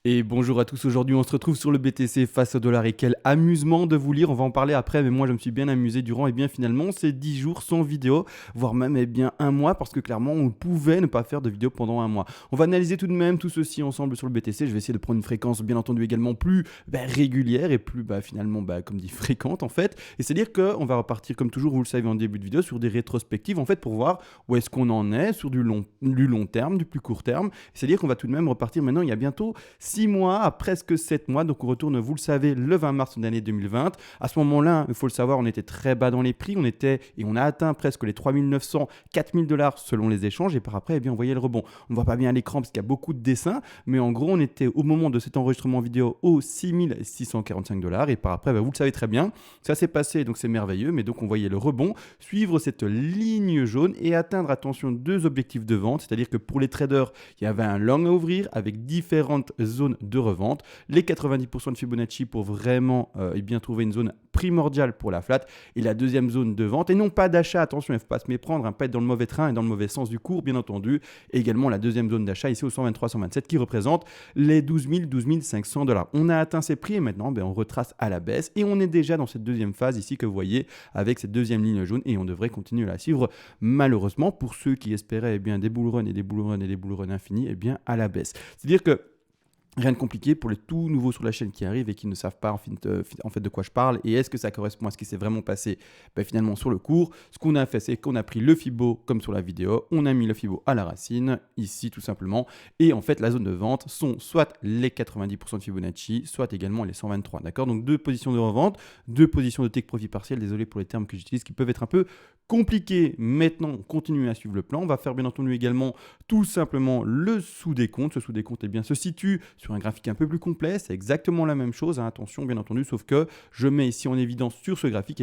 Et bonjour à tous, aujourd'hui on se retrouve sur le BTC face au dollar et quel amusement de vous lire, on va en parler après mais moi je me suis bien amusé durant et bien finalement ces 10 jours sans vidéo, voire même bien un mois parce que clairement on pouvait ne pas faire de vidéo pendant un mois. On va analyser tout de même tout ceci ensemble sur le BTC, je vais essayer de prendre une fréquence bien entendu également plus régulière et plus finalement comme dit fréquente en fait. Et c'est à dire qu'on va repartir comme toujours, vous le savez en début de vidéo, sur des rétrospectives en fait pour voir où est-ce qu'on en est sur du long terme, du plus court terme. C'est à dire qu'on va tout de même repartir maintenant, il y a bientôt 6 mois à presque 7 mois. Donc on retourne, vous le savez, le 20 mars de l'année 2020. À ce moment-là, il faut le savoir, on était très bas dans les prix. On a atteint presque les 3900, 4000 dollars selon les échanges. Et par après, on voyait le rebond. On ne voit pas bien à l'écran parce qu'il y a beaucoup de dessins. Mais en gros, on était au moment de cet enregistrement vidéo aux 6645 dollars. Et par après, vous le savez très bien, ça s'est passé. Donc c'est merveilleux. Mais donc on voyait le rebond, suivre cette ligne jaune et atteindre, attention, deux objectifs de vente. C'est-à-dire que pour les traders, il y avait un long à ouvrir avec différentes zones de revente, les 90% de Fibonacci pour vraiment bien trouver une zone primordiale pour la flat et la deuxième zone de vente et non pas d'achat, attention il ne faut pas se méprendre, pas être dans le mauvais train et dans le mauvais sens du cours bien entendu, et également la deuxième zone d'achat ici au 123-127 qui représente les 12 500 dollars. On a atteint ces prix et maintenant on retrace à la baisse et on est déjà dans cette deuxième phase ici que vous voyez avec cette deuxième ligne jaune et on devrait continuer à la suivre malheureusement pour ceux qui espéraient des bull runs et des bull runs et des bull runs infinis à la baisse. C'est-à-dire que rien de compliqué pour les tout nouveaux sur la chaîne qui arrivent et qui ne savent pas en fait de quoi je parle et est-ce que ça correspond à ce qui s'est vraiment passé finalement sur le cours. Ce qu'on a fait, c'est qu'on a pris le Fibo comme sur la vidéo, on a mis le Fibo à la racine, ici tout simplement, et en fait la zone de vente sont soit les 90% de Fibonacci, soit également les 123, d'accord. Donc deux positions de revente, deux positions de take profit partiel, désolé pour les termes que j'utilise qui peuvent être un peu compliqués. Maintenant, on continue à suivre le plan, on va faire bien entendu également tout simplement le sous-décompte. Ce sous-décompte se situe sur un graphique un peu plus complet, c'est exactement la même chose, attention bien entendu, sauf que je mets ici en évidence sur ce graphique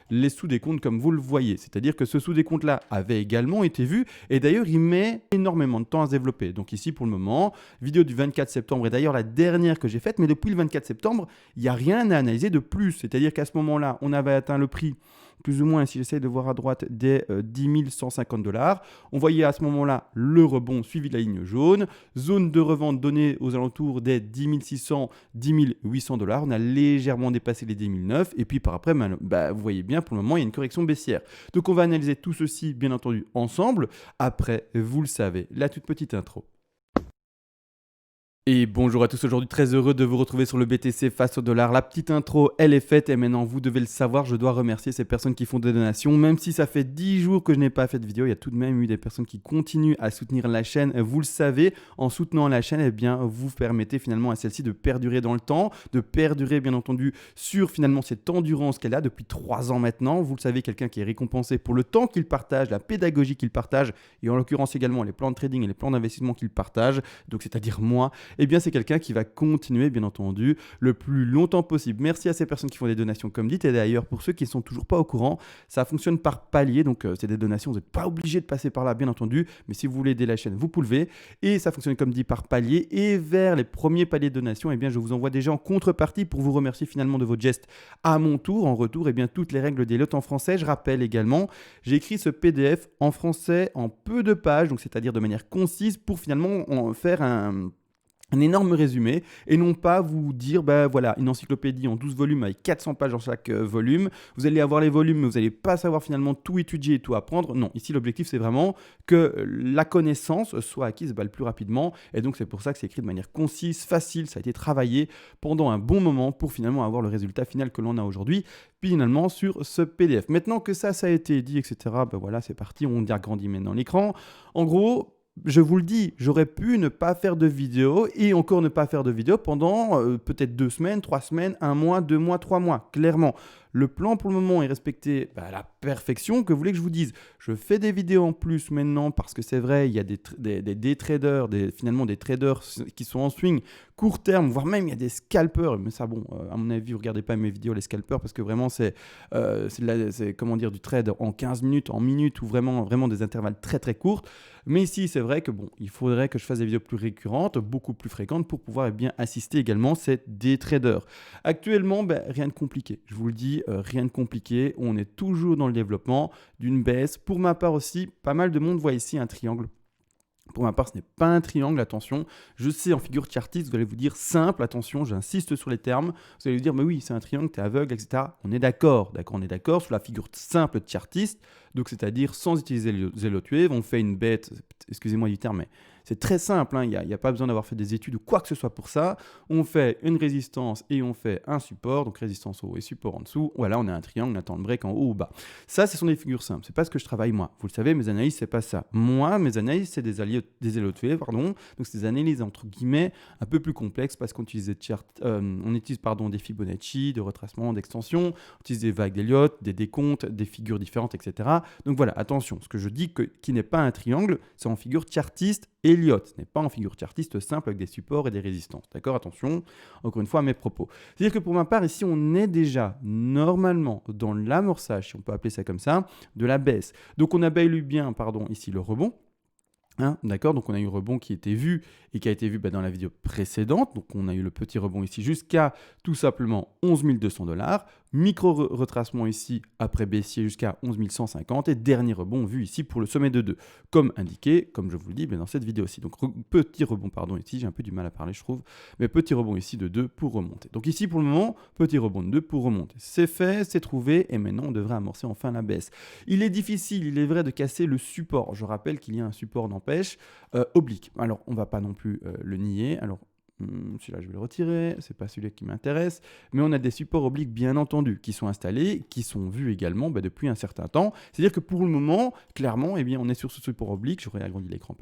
les sous-décomptes comme vous le voyez. C'est-à-dire que ce sous-décompte-là avait également été vu et d'ailleurs il met énormément de temps à se développer. Donc ici pour le moment, vidéo du 24 septembre et d'ailleurs la dernière que j'ai faite, mais depuis le 24 septembre, il n'y a rien à analyser de plus. C'est-à-dire qu'à ce moment-là, on avait atteint le prix plus ou moins, si j'essaie de voir à droite, des 10 150 dollars. On voyait à ce moment-là le rebond suivi de la ligne jaune, zone de revente donnée aux alentours des 10 600, 10 800 dollars. On a légèrement dépassé les 10 900 et puis par après, vous voyez bien, pour le moment, il y a une correction baissière. Donc on va analyser tout ceci, bien entendu, ensemble. Après, vous le savez, la toute petite intro. Et bonjour à tous, aujourd'hui très heureux de vous retrouver sur le BTC face au dollar. La petite intro, elle est faite et maintenant vous devez le savoir, je dois remercier ces personnes qui font des donations. Même si ça fait 10 jours que je n'ai pas fait de vidéo, il y a tout de même eu des personnes qui continuent à soutenir la chaîne. Vous le savez, en soutenant la chaîne, vous permettez finalement à celle-ci de perdurer dans le temps, de perdurer bien entendu sur finalement cette endurance qu'elle a depuis 3 ans maintenant. Vous le savez, quelqu'un qui est récompensé pour le temps qu'il partage, la pédagogie qu'il partage et en l'occurrence également les plans de trading et les plans d'investissement qu'il partage, donc c'est-à-dire moi. C'est quelqu'un qui va continuer, bien entendu, le plus longtemps possible. Merci à ces personnes qui font des donations comme dit. Et d'ailleurs, pour ceux qui ne sont toujours pas au courant, ça fonctionne par palier. Donc, c'est des donations, vous n'êtes pas obligé de passer par là, bien entendu. Mais si vous voulez aider la chaîne, vous pouvez. Et ça fonctionne comme dit par palier. Et vers les premiers paliers de donation, je vous envoie déjà en contrepartie pour vous remercier finalement de votre geste à mon tour. En retour, toutes les règles des lots en français. Je rappelle également, j'ai écrit ce PDF en français en peu de pages, donc c'est-à-dire de manière concise pour finalement en faire un énorme résumé et non pas vous dire voilà une encyclopédie en 12 volumes avec 400 pages dans chaque volume, vous allez avoir les volumes mais vous n'allez pas savoir finalement tout étudier et tout apprendre. Non, ici l'objectif c'est vraiment que la connaissance soit acquise le plus rapidement et donc c'est pour ça que c'est écrit de manière concise, facile, ça a été travaillé pendant un bon moment pour finalement avoir le résultat final que l'on a aujourd'hui finalement sur ce PDF. Maintenant que ça a été dit, etc., voilà, c'est parti, on agrandit maintenant l'écran. En gros, je vous le dis, j'aurais pu ne pas faire de vidéo et encore ne pas faire de vidéo pendant peut-être 2 semaines, 3 semaines, 1 mois, 2 mois, 3 mois. Clairement, le plan pour le moment est respecté à la perfection. Que voulez que je vous dise? Je fais des vidéos en plus maintenant parce que c'est vrai, il y a des traders, finalement des traders qui sont en swing court terme, voire même il y a des scalpers. Mais ça, bon, à mon avis, vous ne regardez pas mes vidéos, les scalpers, parce que vraiment, c'est comment dire, du trade en 15 minutes, en minutes, ou vraiment des intervalles très très courts. Mais ici, c'est vrai que il faudrait que je fasse des vidéos plus récurrentes, beaucoup plus fréquentes pour pouvoir assister également des traders. Actuellement, rien de compliqué. Je vous le dis, rien de compliqué. On est toujours dans le développement d'une baisse. Pour ma part aussi, pas mal de monde voit ici un triangle Pour ma part, ce n'est pas un triangle, attention. Je sais, en figure chartiste, vous allez vous dire simple, attention, j'insiste sur les termes. Vous allez vous dire, mais oui, c'est un triangle, tu es aveugle, etc. On est d'accord, on est d'accord sur la figure simple de chartiste, donc c'est-à-dire sans utiliser les zélotwave, on fait une bête, excusez-moi du terme, mais c'est très simple, hein, il n'y a pas besoin d'avoir fait des études ou quoi que ce soit pour ça. On fait une résistance et on fait un support, donc résistance en haut et support en dessous. Voilà, on a un triangle, on attend le break en haut ou bas. Ça, ce sont des figures simples, c'est pas ce que je travaille moi. Vous le savez, mes analyses, c'est pas ça. Moi, mes analyses, c'est des zélotwave, pardon. Donc c'est des analyses entre guillemets un peu plus complexes parce qu'on utilise des Fibonacci, de retracement, d'extension, on utilise des vagues d'Elliott, des décomptes, des figures différentes, etc. Donc voilà, attention, ce que je dis qui n'est pas un triangle, c'est en figure chartiste Elliott, ce n'est pas en figure chartiste simple avec des supports et des résistances. D'accord, attention, encore une fois à mes propos. C'est-à-dire que pour ma part, ici, on est déjà normalement dans l'amorçage, si on peut appeler ça comme ça, de la baisse. Donc on a bien, ici le rebond. Hein, d'accord, donc on a eu le rebond qui était vu et qui a été vu dans la vidéo précédente. Donc on a eu le petit rebond ici jusqu'à tout simplement 11 200 $. Micro-retracement ici après baissier jusqu'à 11 150 et dernier rebond vu ici pour le sommet de 2. Comme indiqué, comme je vous le dis dans cette vidéo aussi. Donc petit rebond, ici, j'ai un peu du mal à parler je trouve, mais petit rebond ici de 2 pour remonter. Donc ici pour le moment, petit rebond de 2 pour remonter. C'est fait, c'est trouvé et maintenant on devrait amorcer enfin la baisse. Il est difficile, il est vrai, de casser le support. Je rappelle qu'il y a un support n'empêche oblique. Alors on ne va pas non plus le nier. Alors celui-là, je vais le retirer, c'est pas celui qui m'intéresse, mais on a des supports obliques bien entendu qui sont installés, qui sont vus également depuis un certain temps. C'est-à-dire que pour le moment, clairement, on est sur ce support oblique, j'aurais agrandi l'écran,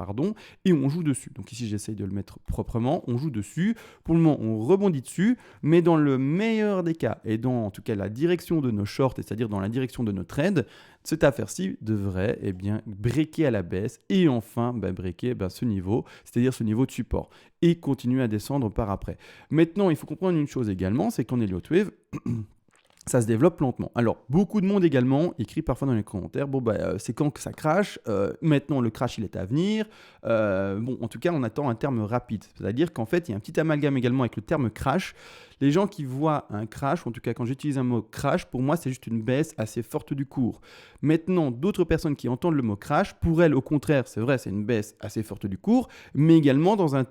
et on joue dessus. Donc ici, j'essaye de le mettre proprement, on joue dessus. Pour le moment, on rebondit dessus, mais dans le meilleur des cas, et dans en tout cas la direction de nos shorts, c'est-à-dire dans la direction de nos trades, cette affaire-ci devrait breaker à la baisse et enfin breaker ce niveau, c'est-à-dire ce niveau de support, et continuer à descendre par après. Maintenant, il faut comprendre une chose également, c'est qu'en Elliott Wave, ça se développe lentement. Alors, beaucoup de monde également écrit parfois dans les commentaires, c'est quand que ça crache, maintenant le crash il est à venir, en tout cas on attend un terme rapide, c'est-à-dire qu'en fait il y a un petit amalgame également avec le terme crash. Les gens qui voient un crash, ou en tout cas quand j'utilise un mot crash, pour moi c'est juste une baisse assez forte du cours. Maintenant, d'autres personnes qui entendent le mot crash, pour elles au contraire, c'est vrai, c'est une baisse assez forte du cours, mais également dans un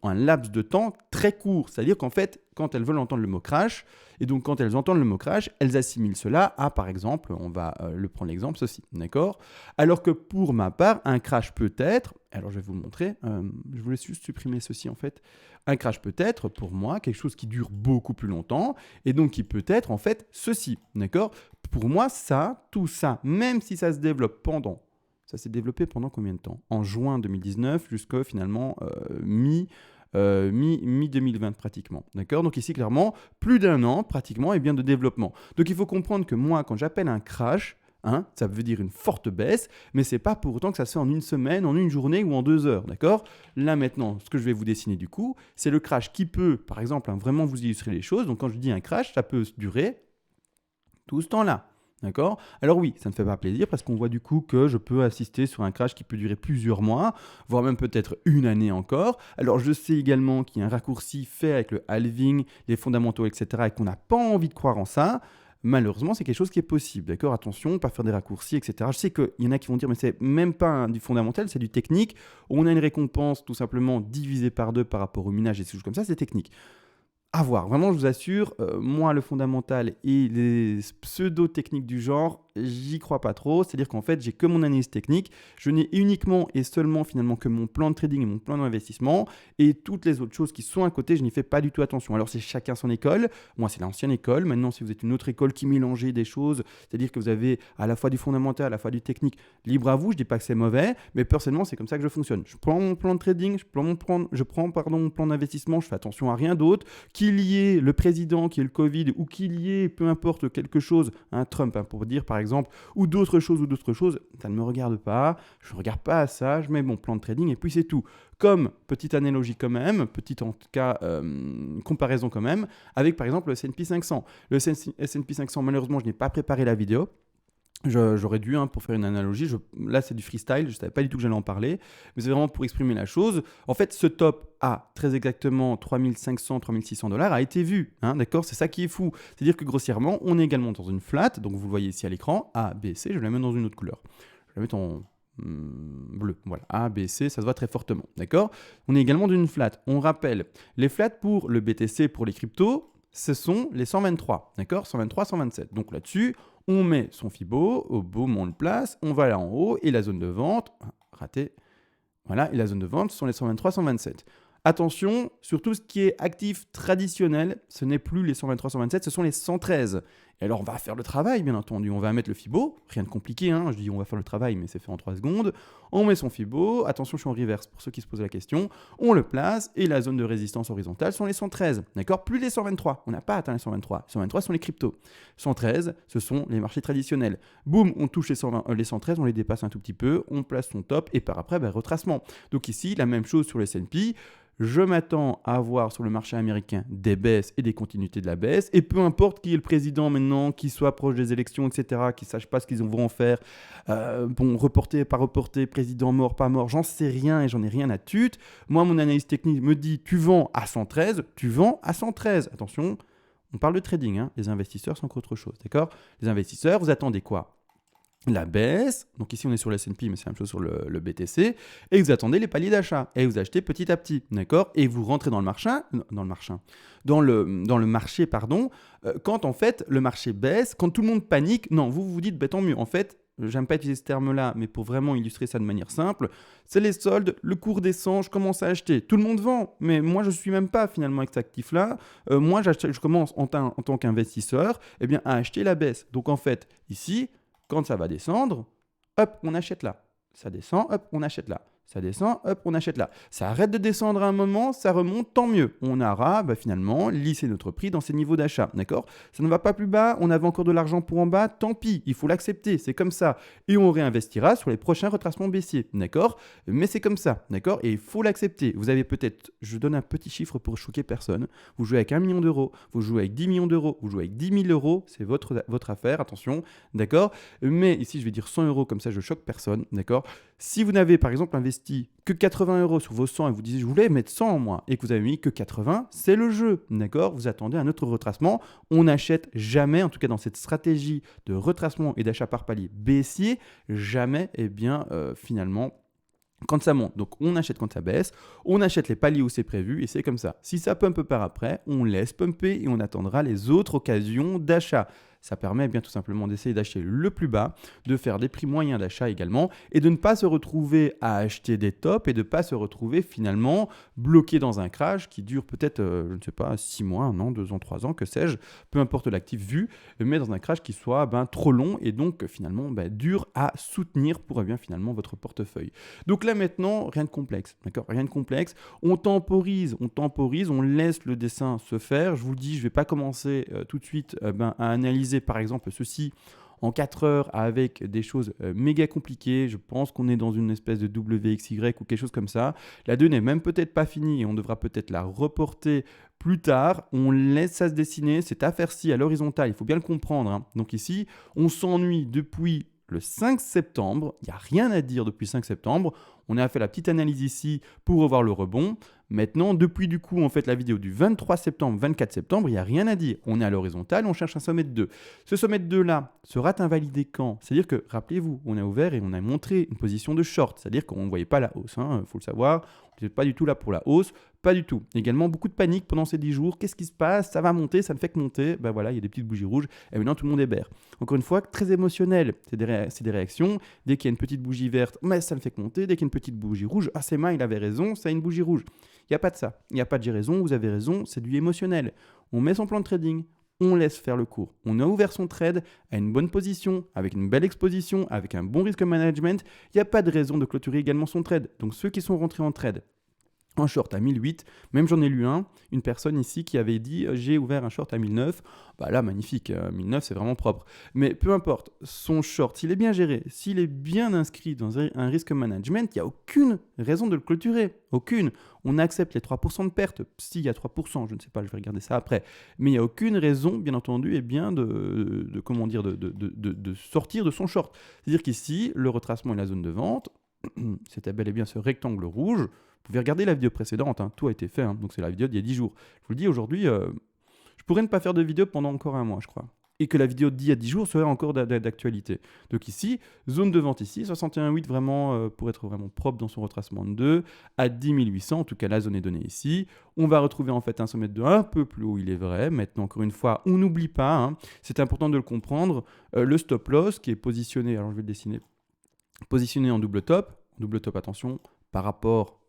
laps de temps très court, c'est-à-dire qu'en fait, quand elles veulent entendre le mot crash, et donc quand elles entendent le mot crash, elles assimilent cela à, par exemple, on va prendre l'exemple, ceci, d'accord? Alors que pour ma part, un crash peut être, alors je vais vous le montrer, je voulais juste supprimer ceci en fait, un crash peut être pour moi quelque chose qui dure beaucoup plus longtemps, et donc qui peut être en fait ceci, d'accord? Pour moi, tout ça, même si ça se développe ça s'est développé pendant combien de temps? En juin 2019 jusqu'à finalement mi-2020 pratiquement, d'accord? Donc ici, clairement, plus d'un an pratiquement de développement. Donc il faut comprendre que moi, quand j'appelle un crash, ça veut dire une forte baisse, mais c'est pas pour autant que ça se fait en une semaine, en une journée ou en 2 heures, d'accord? Là maintenant, ce que je vais vous dessiner du coup, c'est le crash qui peut, par exemple, vraiment vous illustrer les choses. Donc quand je dis un crash, ça peut durer tout ce temps-là. D'accord? Alors oui, ça ne fait pas plaisir parce qu'on voit du coup que je peux assister sur un crash qui peut durer plusieurs mois, voire même peut-être une année encore. Alors je sais également qu'il y a un raccourci fait avec le halving, les fondamentaux, etc. et qu'on n'a pas envie de croire en ça. Malheureusement, c'est quelque chose qui est possible, d'accord? Attention, pas faire des raccourcis, etc. Je sais qu'il y en a qui vont dire, mais c'est même pas du fondamental, c'est du technique. On a une récompense tout simplement divisée par 2 par rapport au minage et des choses comme ça, c'est technique. À voir, vraiment, je vous assure, moi, le fondamental et les pseudo-techniques du genre, j'y crois pas trop. C'est-à-dire qu'en fait, j'ai que mon analyse technique. Je n'ai uniquement et seulement finalement que mon plan de trading et mon plan d'investissement. Et toutes les autres choses qui sont à côté, je n'y fais pas du tout attention. Alors, c'est chacun son école. Moi, c'est l'ancienne école. Maintenant, si vous êtes une autre école qui mélangeait des choses, c'est-à-dire que vous avez à la fois du fondamental, à la fois du technique, libre à vous. Je dis pas que c'est mauvais, mais personnellement, c'est comme ça que je fonctionne. Je prends mon plan de trading, je prends mon plan d'investissement, je fais attention à rien d'autre. Qu'il y ait le président, qu'il y ait le Covid, ou qu'il y ait, peu importe, quelque chose, un Trump, pour dire par exemple, ou d'autres choses, ça ne me regarde pas, je ne regarde pas à ça, je mets mon plan de trading et puis c'est tout. Comme petite analogie quand même, petite en tout cas comparaison quand même, avec par exemple le S&P 500. Le S&P 500, malheureusement, je n'ai pas préparé la vidéo. J'aurais dû, pour faire une analogie, là c'est du freestyle, je ne savais pas du tout que j'allais en parler, mais c'est vraiment pour exprimer la chose. En fait, ce top à très exactement 3500, 3600 $ a été vu, d'accord? C'est ça qui est fou. C'est-à-dire que grossièrement, on est également dans une flat, donc vous le voyez ici à l'écran, A, B, C, je vais la mettre dans une autre couleur. Je vais la mettre en bleu. Voilà, A, B, C, ça se voit très fortement. D'accord? On est également d'une flat. On rappelle, les flats pour le BTC, pour les cryptos, ce sont les 123. D'accord? 123, 127. Donc là-dessus, on met son Fibo, au boum, on le place, on va là en haut, et la zone de vente, raté, voilà, et la zone de vente, ce sont les 123, 127. Attention, sur tout ce qui est actif traditionnel, ce n'est plus les 123, 127, ce sont les 113. Et alors, on va faire le travail, bien entendu. On va mettre le Fibo, rien de compliqué, hein. Je dis on va faire le travail, mais c'est fait en 3 secondes. On met son Fibo, attention, je suis en reverse pour ceux qui se posent la question. On le place, et la zone de résistance horizontale sont les 113. D'accord? Plus les 123. On n'a pas atteint les 123. Les 123 sont les cryptos. 113, ce sont les marchés traditionnels. Boum, on touche les 113, on les dépasse un tout petit peu, on place son top, et par après, retracement. Donc ici, la même chose sur le S&P. Je m'attends à avoir sur le marché américain des baisses et des continuités de la baisse. Et peu importe qui est le président maintenant, qui soit proche des élections, etc., qui ne sache pas ce qu'ils vont en faire, reporter, pas reporter, président mort, pas mort, j'en sais rien et j'en ai rien à tute. Moi, mon analyse technique me dit, tu vends à 113, tu vends à 113. Attention, on parle de trading, hein. Les investisseurs, c'est encore autre chose, d'accord? Les investisseurs, vous attendez quoi? La baisse, donc ici on est sur le S&P, mais c'est la même chose sur le BTC, et vous attendez les paliers d'achat, et vous achetez petit à petit, d'accord? Et vous rentrez dans le marché, quand en fait le marché baisse, quand tout le monde panique, non, vous vous dites, tant mieux, en fait, j'aime pas utiliser ce terme-là, mais pour vraiment illustrer ça de manière simple, c'est les soldes, le cours descend, je commence à acheter, tout le monde vend, mais moi je suis même pas finalement avec cet actif-là, moi je commence en tant qu'investisseur, à acheter la baisse, donc en fait, ici, quand ça va descendre, hop, on achète là. Ça descend, hop, on achète là. Ça descend, hop, on achète là. Ça arrête de descendre à un moment, ça remonte, tant mieux. On aura finalement lissé notre prix dans ces niveaux d'achat, d'accord? Ça ne va pas plus bas, on avait encore de l'argent pour en bas, tant pis, il faut l'accepter, c'est comme ça. Et on réinvestira sur les prochains retracements baissiers, d'accord? Mais c'est comme ça, d'accord? Et il faut l'accepter. Vous avez peut-être, je donne un petit chiffre pour choquer personne, vous jouez avec 1 million d'euros, vous jouez avec 10 millions d'euros, vous jouez avec 10 000 euros, c'est votre affaire, attention, d'accord? Mais ici, je vais dire 100 euros, comme ça je choque personne, d'accord? Si vous n'avez par exemple investi que 80 euros sur vos 100 et vous disiez je voulais mettre 100 en moi et que vous avez mis que 80, c'est le jeu, d'accord? Vous attendez un autre retracement. On n'achète jamais, en tout cas dans cette stratégie de retracement et d'achat par palier baissier, jamais, finalement, quand ça monte. Donc on achète quand ça baisse, on achète les paliers où c'est prévu et c'est comme ça. Si ça pumpe par après, on laisse pumper et on attendra les autres occasions d'achat. Ça permet tout simplement d'essayer d'acheter le plus bas, de faire des prix moyens d'achat également et de ne pas se retrouver à acheter des tops et de ne pas se retrouver finalement bloqué dans un crash qui dure peut-être, 6 mois, 1 an, 2 ans, 3 ans, que sais-je, peu importe l'actif vu, mais dans un crash qui soit trop long et donc finalement dur à soutenir pour finalement votre portefeuille. Donc là maintenant, rien de complexe, d'accord? Rien de complexe. On temporise, on laisse le dessin se faire. Je vous le dis, je ne vais pas commencer tout de suite à analyser par exemple ceci en 4 heures avec des choses méga compliquées. Je pense qu'on est dans une espèce de WXY ou quelque chose comme ça. La 2 n'est même peut-être pas finie et on devra peut-être la reporter plus tard. On laisse ça se dessiner. Cette affaire-ci à l'horizontale, il faut bien le comprendre, hein. Donc ici, on s'ennuie depuis le 5 septembre. Il n'y a rien à dire depuis le 5 septembre. On a fait la petite analyse ici pour revoir le rebond. Maintenant, depuis du coup, on fait la vidéo du 23 septembre, 24 septembre, il n'y a rien à dire. On est à l'horizontale, on cherche un sommet de 2. Ce sommet de 2-là sera invalidé quand? C'est-à-dire que, rappelez-vous, on a ouvert et on a montré une position de short. C'est-à-dire qu'on ne voyait pas la hausse, hein, faut le savoir. On n'était pas du tout là pour la hausse, pas du tout. Également, beaucoup de panique pendant ces 10 jours. Qu'est-ce qui se passe? Ça va monter, ça ne fait que monter. Voilà, il y a des petites bougies rouges et maintenant tout le monde est bear. Encore une fois, très émotionnel. C'est des réactions. Dès qu'il y a une petite bougie verte, mais ça ne fait que monter. Dès qu'il y a une petite bougie rouge, ah c'est main, il avait raison, ça a une bougie rouge. Il n'y a pas de ça. Il n'y a pas de j'ai raison, vous avez raison, c'est du émotionnel. On met son plan de trading, on laisse faire le cours. On a ouvert son trade à une bonne position, avec une belle exposition, avec un bon risque management. Il n'y a pas de raison de clôturer également son trade. Donc ceux qui sont rentrés en trade, en short à 1008, même j'en ai lu une personne ici qui avait dit j'ai ouvert un short à 1009, là magnifique, 1009 c'est vraiment propre, mais peu importe, son short, s'il est bien géré, s'il est bien inscrit dans un risque management, il n'y a aucune raison de le clôturer, aucune. On accepte les 3% de perte, s'il y a 3%, je ne sais pas, je vais regarder ça après, mais il n'y a aucune raison, bien entendu, de sortir de son short. C'est-à-dire qu'ici, le retracement est la zone de vente, c'était bel et bien ce rectangle rouge. Vous pouvez regarder la vidéo précédente, tout a été fait, donc c'est la vidéo d'il y a 10 jours. Je vous le dis, aujourd'hui, je pourrais ne pas faire de vidéo pendant encore un mois, je crois. et que la vidéo d'il y a 10 jours serait encore d'actualité. Donc ici, zone de vente ici, 61,8 vraiment pour être vraiment propre dans son retracement de 2, à 10 800, en tout cas la zone est donnée ici. On va retrouver en fait un sommet de 2 un peu plus haut, il est vrai. Maintenant, encore une fois, on n'oublie pas, hein, c'est important de le comprendre, le stop loss qui est positionné, alors je vais le dessiner, positionné en double top, attention, par rapport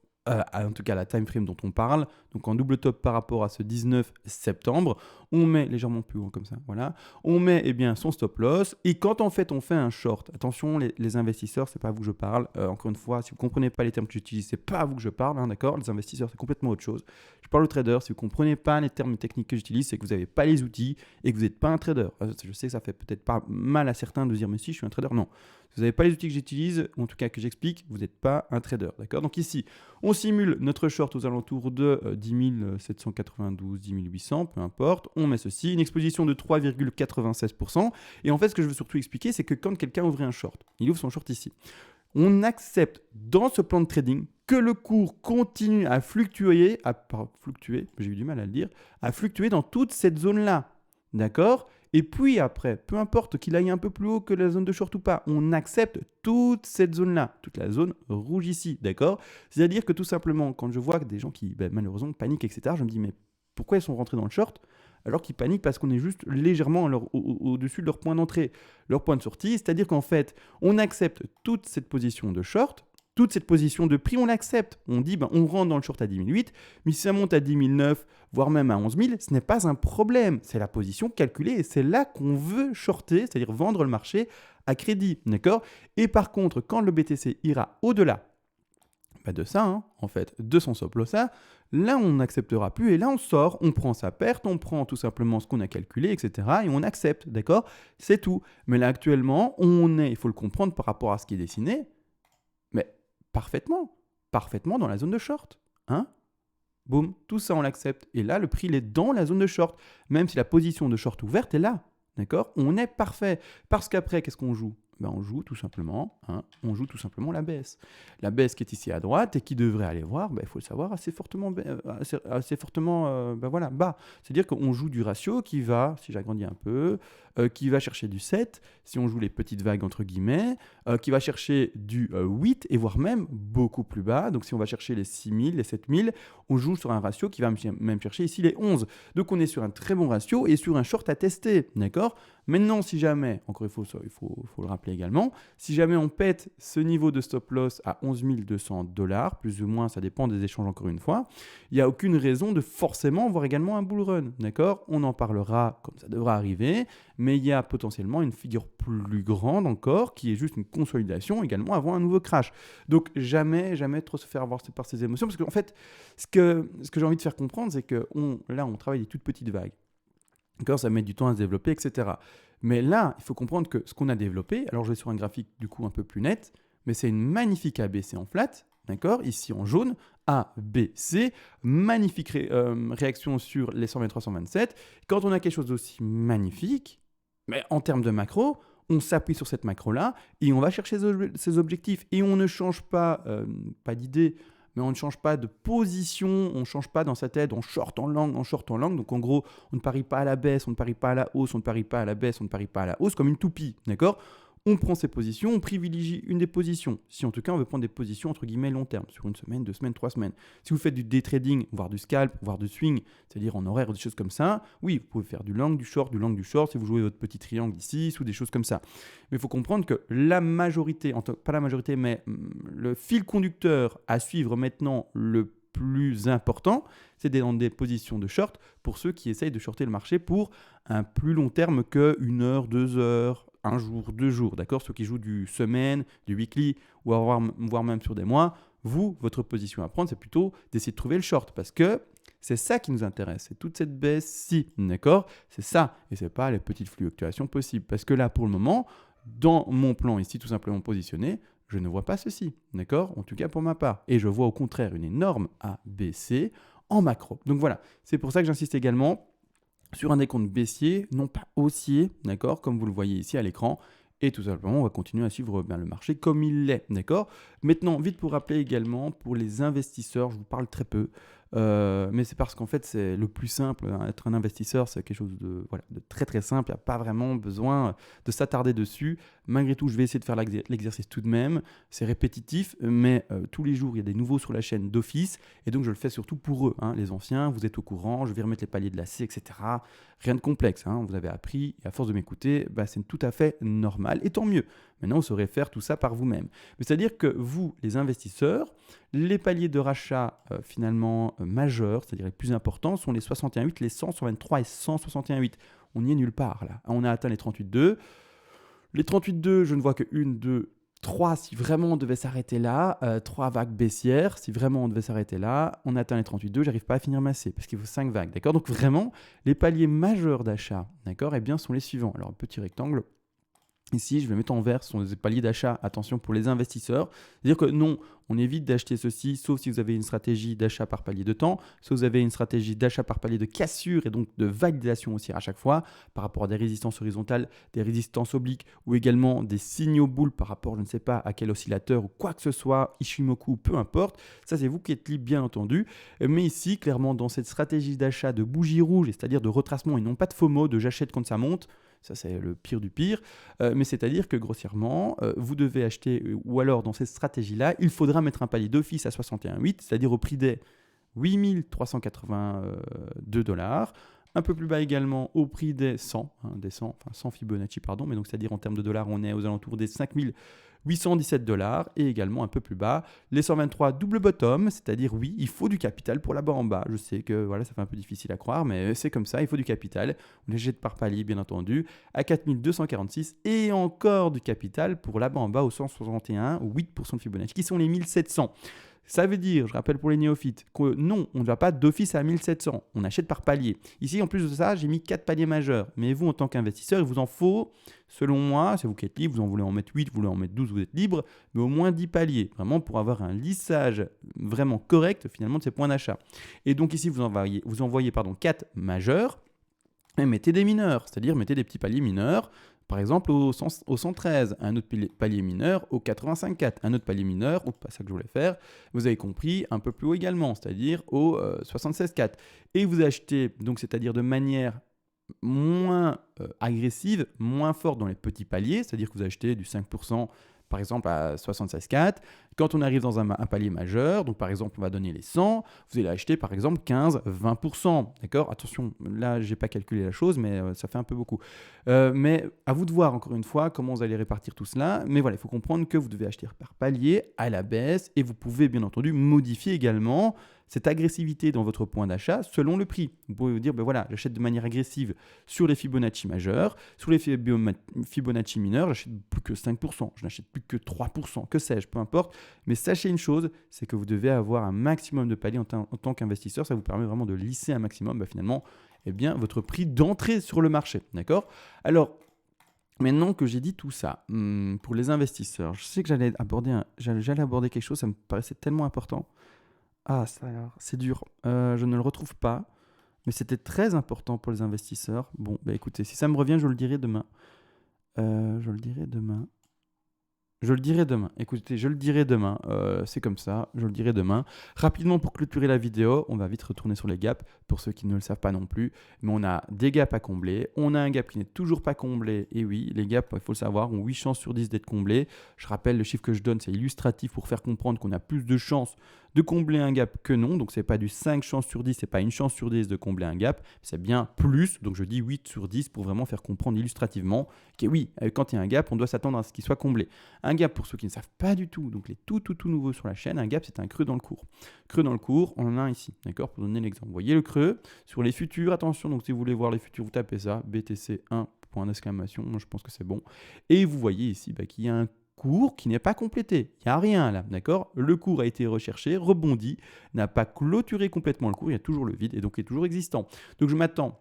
en tout cas la time frame dont on parle, donc en double top par rapport à ce 19 septembre, on met légèrement plus haut comme ça, voilà, on met eh bien son stop loss, et quand en fait on fait un short, attention les investisseurs, c'est pas à vous que je parle, encore une fois, si vous comprenez pas les termes que j'utilise, c'est pas à vous que je parle, hein, d'accord, les investisseurs c'est complètement autre chose, je parle aux traders, si vous comprenez pas les termes techniques que j'utilise, c'est que vous n'avez pas les outils et que vous n'êtes pas un trader. Je sais que ça fait peut-être pas mal à certains de dire mais si je suis un trader, non. Si vous n'avez pas les outils que j'utilise, ou en tout cas que j'explique, vous n'êtes pas un trader, d'accord. Donc ici, on simule notre short aux alentours de 10 792, 10 800, peu importe. On met ceci, une exposition de 3,96%. Et en fait, ce que je veux surtout expliquer, c'est que quand quelqu'un ouvre un short, il ouvre son short ici, on accepte dans ce plan de trading que le cours continue à fluctuer, j'ai eu du mal à le dire, à fluctuer dans toute cette zone-là, d'accord ? Et puis après, peu importe qu'il aille un peu plus haut que la zone de short ou pas, on accepte toute cette zone-là, toute la zone rouge ici, d'accord ? C'est-à-dire que tout simplement, quand je vois des gens qui malheureusement paniquent, etc., je me dis mais pourquoi ils sont rentrés dans le short alors qu'ils paniquent parce qu'on est juste légèrement au-dessus de leur point d'entrée, leur point de sortie, c'est-à-dire qu'en fait, on accepte toute cette position de short, toute cette position de prix, on l'accepte. On dit, on rentre dans le short à 10 008, mais si ça monte à 10 009, voire même à 11 000, ce n'est pas un problème. C'est la position calculée et c'est là qu'on veut shorter, c'est-à-dire vendre le marché à crédit, d'accord ? Et par contre, quand le BTC ira au-delà de ça, hein, en fait, de son stop loss, là, on n'acceptera plus et là, on sort, on prend sa perte, on prend tout simplement ce qu'on a calculé, etc. et on accepte, d'accord ? C'est tout. Mais là, actuellement, on est, il faut le comprendre par rapport à ce qui est dessiné, mais parfaitement dans la zone de short, hein ? Boum, tout ça, on l'accepte. Et là, le prix, il est dans la zone de short, même si la position de short ouverte est là, d'accord ? On est parfait. Parce qu'après, qu'est-ce qu'on joue ? On joue tout simplement, la baisse. La baisse qui est ici à droite et qui devrait aller voir, il faut le savoir, assez fortement bas. C'est-à-dire qu'on joue du ratio qui va, si j'agrandis un peu, qui va chercher du 7, si on joue les petites vagues entre guillemets, qui va chercher du 8 et voire même beaucoup plus bas. Donc si on va chercher les 6000, les 7000, on joue sur un ratio qui va même chercher ici les 11. Donc on est sur un très bon ratio et sur un short à tester, d'accord ? Maintenant, si jamais, encore il faut le rappeler également, si jamais on pète ce niveau de stop loss à 11 200 $, plus ou moins, ça dépend des échanges encore une fois, il n'y a aucune raison de forcément voir également un bull run, d'accord ? On en parlera comme ça devra arriver, mais il y a potentiellement une figure plus grande encore qui est juste une consolidation également avant un nouveau crash. Donc jamais trop se faire avoir par ces émotions, parce qu'en fait, ce que j'ai envie de faire comprendre, c'est que là, on travaille des toutes petites vagues. D'accord, ça met du temps à se développer, etc. Mais là, il faut comprendre que ce qu'on a développé, alors je vais sur un graphique du coup un peu plus net, mais c'est une magnifique ABC en flat, d'accord, ici en jaune, ABC, magnifique réaction sur les 123-127. Quand on a quelque chose d'aussi magnifique, mais en termes de macro, on s'appuie sur cette macro-là et on va chercher ces objectifs et on ne change pas d'idée, mais on ne change pas de position, on ne change pas dans sa tête, on short en long. Donc en gros, on ne parie pas à la baisse, on ne parie pas à la hausse, on ne parie pas à la baisse, on ne parie pas à la hausse, comme une toupie, d'accord ? On prend ses positions, on privilégie une des positions. Si en tout cas on veut prendre des positions entre guillemets long terme, sur une semaine, 2 semaines, 3 semaines. Si vous faites du day trading, voire du scalp, voire du swing, c'est-à-dire en horaire ou des choses comme ça, oui, vous pouvez faire du long, du short, si vous jouez votre petit triangle ici, ou des choses comme ça. Mais il faut comprendre que la majorité, pas la majorité, mais le fil conducteur à suivre maintenant le plus important, c'est dans des positions de short pour ceux qui essayent de shorter le marché pour un plus long terme que 1 heure, 2 heures, 1 jour, 2 jours, d'accord ? Ceux qui jouent du semaine, du weekly, ou voire même sur des mois, votre position à prendre, c'est plutôt d'essayer de trouver le short, parce que c'est ça qui nous intéresse, c'est toute cette baisse-ci, d'accord ? C'est ça, et ce n'est pas les petites fluctuations possibles, parce que là, pour le moment, dans mon plan ici, tout simplement positionné, je ne vois pas ceci, d'accord ? En tout cas pour ma part. Et je vois au contraire une énorme ABC en macro. Donc voilà, c'est pour ça que j'insiste également sur un décompte baissier, non pas haussier, d'accord, comme vous le voyez ici à l'écran. Et tout simplement, on va continuer à suivre le marché comme il l'est, d'accord ? Maintenant, vite pour rappeler également, pour les investisseurs, je vous parle très peu, Mais c'est parce qu'en fait, c'est le plus simple, hein. Être un investisseur, c'est quelque chose de, voilà, de très très simple. Il n'y a pas vraiment besoin de s'attarder dessus. Malgré tout, je vais essayer de faire l'exercice tout de même. C'est répétitif, mais tous les jours, il y a des nouveaux sur la chaîne d'office. Et donc, je le fais surtout pour eux, hein. Les anciens, vous êtes au courant, je vais remettre les paliers de la C, etc. Rien de complexe, hein. Vous avez appris, et à force de m'écouter, bah, c'est tout à fait normal. Et tant mieux. Maintenant, vous saurez faire tout ça par vous-même. C'est-à-dire que vous, les investisseurs, les paliers de rachat finalement majeurs, c'est-à-dire les plus importants, sont les 61,8, les 100, 123 et 161,8. On n'y est nulle part là. On a atteint les 38,2. Les 38,2, je ne vois que 1, 2, 3 si vraiment on devait s'arrêter là. 3 vagues baissières, si vraiment on devait s'arrêter là. On a atteint les 38,2, j'arrive pas à finir ma C parce qu'il faut 5 vagues. D'accord. Donc vraiment, les paliers majeurs d'achat, d'accord, eh bien, sont les suivants. Alors, un petit rectangle. Ici, je vais mettre en vert, ce sont des paliers d'achat, attention pour les investisseurs. C'est-à-dire que non, on évite d'acheter ceci, sauf si vous avez une stratégie d'achat par palier de temps, si vous avez une stratégie d'achat par palier de cassure et donc de validation aussi à chaque fois, par rapport à des résistances horizontales, des résistances obliques ou également des signaux boules par rapport, je ne sais pas, à quel oscillateur ou quoi que ce soit, Ishimoku, peu importe. Ça, c'est vous qui êtes libre, bien entendu. Mais ici, clairement, dans cette stratégie d'achat de bougie rouge, c'est-à-dire de retracement et non pas de FOMO, de j'achète quand ça monte, ça c'est le pire du pire, mais c'est-à-dire que grossièrement, vous devez acheter, ou alors dans cette stratégie-là, il faudra mettre un palier d'office à 61,8, c'est-à-dire au prix des 8 382 $, un peu plus bas également au prix des 100, hein, des 100, enfin 100 Fibonacci, pardon, mais donc c'est-à-dire en termes de dollars, on est aux alentours des 5 817 $, et également un peu plus bas, les 123 double bottom, c'est-à-dire oui, il faut du capital pour là-bas en bas. Je sais que voilà, ça fait un peu difficile à croire, mais c'est comme ça, il faut du capital. On les jette par palier, bien entendu, à 4246, et encore du capital pour là-bas en bas au 161, 8% de Fibonacci, qui sont les 1700. Ça veut dire, je rappelle pour les néophytes, que non, on ne va pas d'office à 1700, on achète par palier. Ici, en plus de ça, j'ai mis 4 paliers majeurs. Mais vous, en tant qu'investisseur, il vous en faut, selon moi, c'est vous qui êtes libre, vous en voulez en mettre 8, vous voulez en mettre 12, vous êtes libre, mais au moins 10 paliers, vraiment pour avoir un lissage vraiment correct finalement de ces points d'achat. Et donc ici, vous envoyez 4 majeurs, et mettez des mineurs, c'est-à-dire mettez des petits paliers mineurs. Par exemple, au 113, un autre palier mineur au 85,4, un autre palier mineur, ou pas ça que je voulais faire, vous avez compris, un peu plus haut également, c'est-à-dire au 76,4. Et vous achetez, donc c'est-à-dire de manière moins agressive, moins forte dans les petits paliers, c'est-à-dire que vous achetez du 5%, par exemple à 76,4. Quand on arrive dans un palier majeur, donc par exemple on va donner les 100, vous allez acheter par exemple 15-20%. D'accord. Attention, là je n'ai pas calculé la chose, mais ça fait un peu beaucoup. Mais à vous de voir encore une fois comment vous allez répartir tout cela. Mais voilà, il faut comprendre que vous devez acheter par palier à la baisse et vous pouvez bien entendu modifier également cette agressivité dans votre point d'achat selon le prix. Vous pouvez vous dire, ben voilà, j'achète de manière agressive sur les Fibonacci majeurs, sur les Fibonacci mineurs, j'achète plus que 5%, je n'achète plus que 3%, que sais-je, peu importe. Mais sachez une chose, c'est que vous devez avoir un maximum de paliers en tant qu'investisseur. Ça vous permet vraiment de lisser un maximum, finalement, votre prix d'entrée sur le marché. D'accord. Alors, maintenant que j'ai dit tout ça, pour les investisseurs, je sais que j'allais aborder quelque chose, ça me paraissait tellement important. Ah, ça alors, c'est dur. Je ne le retrouve pas, mais c'était très important pour les investisseurs. Bon, écoutez, si ça me revient, je le dirai demain. Je le dirai demain. Écoutez, je le dirai demain. C'est comme ça, je le dirai demain. Rapidement, pour clôturer la vidéo, on va vite retourner sur les gaps, pour ceux qui ne le savent pas non plus. Mais on a des gaps à combler. On a un gap qui n'est toujours pas comblé. Et oui, les gaps, il faut le savoir, ont 8 chances sur 10 d'être comblés. Je rappelle, le chiffre que je donne, c'est illustratif pour faire comprendre qu'on a plus de chances de combler un gap que non. Donc, ce n'est pas du 5 chances sur 10, ce n'est pas une chance sur 10 de combler un gap. C'est bien plus. Donc, je dis 8 sur 10 pour vraiment faire comprendre illustrativement que oui, quand il y a un gap, on doit s'attendre à ce qu'il soit comblé. Un gap, pour ceux qui ne savent pas du tout, donc les tout nouveaux sur la chaîne, un gap, c'est un creux dans le cours. Creux dans le cours, on en a un ici, d'accord, pour donner l'exemple. Vous voyez le creux sur les futurs, attention, donc si vous voulez voir les futurs, vous tapez ça, BTC 1, point d'exclamation, moi je pense que c'est bon. Et vous voyez ici qu'il y a un cours qui n'est pas complété. Il n'y a rien là, d'accord. Le cours a été recherché, rebondi, n'a pas clôturé complètement le cours, il y a toujours le vide et donc il est toujours existant. Donc je m'attends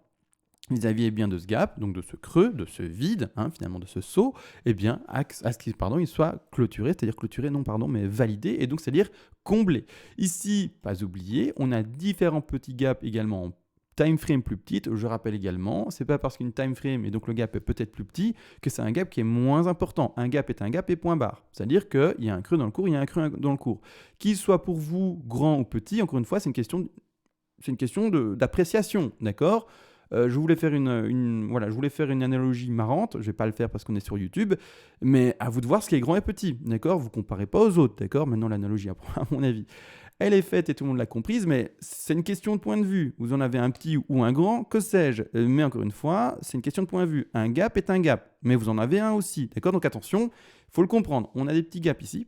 vis-à-vis bien de ce gap, donc de ce creux, de ce vide, finalement de ce saut, à ce qu'il il soit clôturé, c'est-à-dire clôturé, non, pardon, mais validé, et donc c'est-à-dire comblé. Ici, pas oublié, on a différents petits gaps également en time frame plus petite. Je rappelle également, c'est pas parce qu'une time frame et donc le gap est peut-être plus petit que c'est un gap qui est moins important. Un gap est un gap et point barre. C'est-à-dire qu'il y a un creux dans le cours, il y a un creux dans le cours. Qu'il soit pour vous grand ou petit, encore une fois, c'est une question c'est une question d'appréciation, d'accord. Je voulais faire voilà, je voulais faire une analogie marrante, je vais pas le faire parce qu'on est sur YouTube, mais à vous de voir ce qui est grand et petit, d'accord. Vous comparez pas aux autres, d'accord. Maintenant, l'analogie, à mon avis, elle est faite et tout le monde l'a comprise, mais c'est une question de point de vue. Vous en avez un petit ou un grand, que sais-je. Mais encore une fois, c'est une question de point de vue. Un gap est un gap, mais vous en avez un aussi, d'accord. Donc attention, il faut le comprendre. On a des petits gaps ici.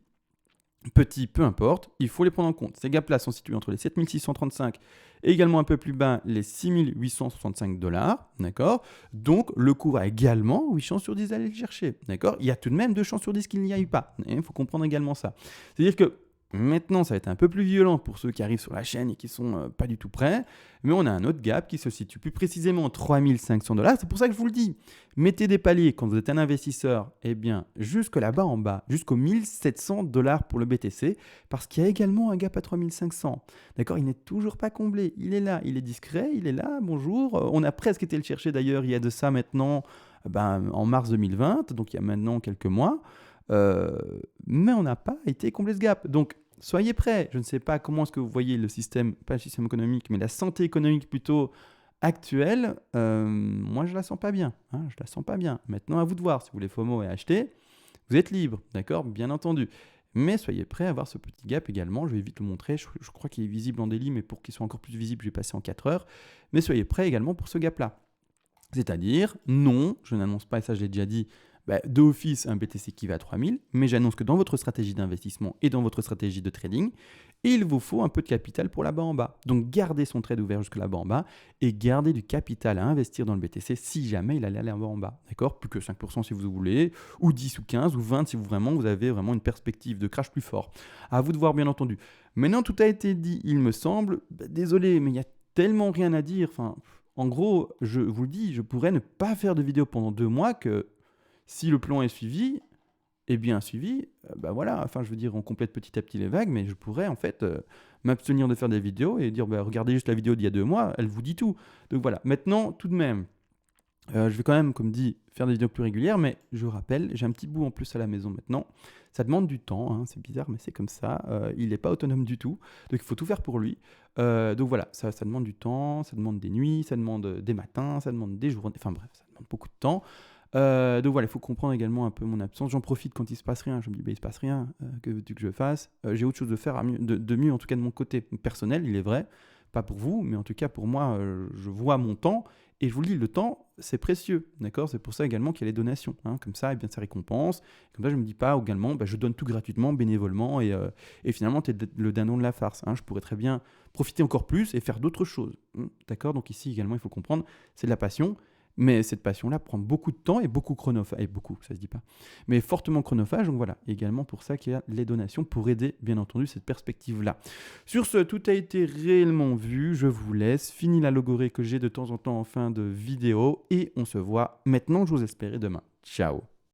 Petits, peu importe, il faut les prendre en compte. Ces gaps-là sont situés entre les 7635 et également un peu plus bas les 6865 dollars, d'accord. Donc le cours a également 8 chances sur 10 d'aller le chercher, d'accord. Il y a tout de même 2 chances sur 10 qu'il n'y aille pas. Il faut comprendre également ça. C'est-à-dire que maintenant, ça va être un peu plus violent pour ceux qui arrivent sur la chaîne et qui sont pas du tout prêts. Mais on a un autre gap qui se situe plus précisément à 3500 dollars. C'est pour ça que je vous le dis. Mettez des paliers quand vous êtes un investisseur, eh bien, jusque là-bas en bas, jusqu'aux 1700 dollars pour le BTC, parce qu'il y a également un gap à 3500. D'accord. Il n'est toujours pas comblé. Il est là, il est discret, il est là. Bonjour. On a presque été le chercher d'ailleurs, il y a de ça maintenant, en mars 2020, donc il y a maintenant quelques mois. Mais on n'a pas été comblé ce gap. Donc, soyez prêts. Je ne sais pas comment est-ce que vous voyez le système, pas le système économique, mais la santé économique plutôt actuelle. Moi, je la sens pas bien. Je la sens pas bien. Maintenant, à vous de voir. Si vous voulez FOMO et acheter, vous êtes libre, d'accord, bien entendu. Mais soyez prêts à avoir ce petit gap également. Je vais vite le montrer. Je crois qu'il est visible en daily, mais pour qu'il soit encore plus visible, je vais passer en 4 heures. Mais soyez prêts également pour ce gap-là. C'est-à-dire, non, je n'annonce pas, et ça je l'ai déjà dit, d'office un BTC qui va à 3000, mais j'annonce que dans votre stratégie d'investissement et dans votre stratégie de trading, il vous faut un peu de capital pour là-bas en bas. Donc gardez son trade ouvert jusque là-bas en bas et gardez du capital à investir dans le BTC si jamais il allait aller en bas. D'accord. Plus que 5% si vous voulez, ou 10 ou 15 ou 20 si vous avez vraiment une perspective de crash plus fort. À vous de voir bien entendu. Maintenant tout a été dit, il me semble. Désolé, mais il y a tellement rien à dire. Enfin, en gros, je vous le dis, je pourrais ne pas faire de vidéo pendant 2 mois que si le plan est suivi, et bien suivi, voilà, enfin je veux dire, on complète petit à petit les vagues, mais je pourrais en fait m'abstenir de faire des vidéos et dire, regardez juste la vidéo d'il y a 2 mois, elle vous dit tout. Donc voilà, maintenant tout de même, je vais quand même, comme dit, faire des vidéos plus régulières, mais je rappelle, j'ai un petit bout en plus à la maison maintenant. Ça demande du temps, c'est bizarre, mais c'est comme ça. Il n'est pas autonome du tout, donc il faut tout faire pour lui. Donc voilà, ça demande du temps, ça demande des nuits, ça demande des matins, ça demande des journées, enfin bref, ça demande beaucoup de temps. Donc voilà, il faut comprendre également un peu mon absence. J'en profite quand il se passe rien. Je me dis, il se passe rien, que veux-tu que je fasse. J'ai autre chose de faire de mieux, en tout cas de mon côté personnel, il est vrai. Pas pour vous, mais en tout cas pour moi, je vois mon temps. Et je vous le dis, le temps, c'est précieux. D'accord. C'est pour ça également qu'il y a les donations. Comme ça, bien, ça récompense. Comme ça, je ne me dis pas également, je donne tout gratuitement, bénévolement. Et finalement, tu es le dindon de la farce. Je pourrais très bien profiter encore plus et faire d'autres choses. D'accord. Donc ici également, il faut comprendre, c'est de la passion. Mais cette passion-là prend beaucoup de temps et beaucoup chronophage. Et beaucoup, ça se dit pas. Mais fortement chronophage. Donc voilà, également pour ça qu'il y a les donations pour aider, bien entendu, cette perspective-là. Sur ce, tout a été réellement vu. Je vous laisse. Fini la logorée que j'ai de temps en temps en fin de vidéo. Et on se voit maintenant, je vous espère, demain. Ciao.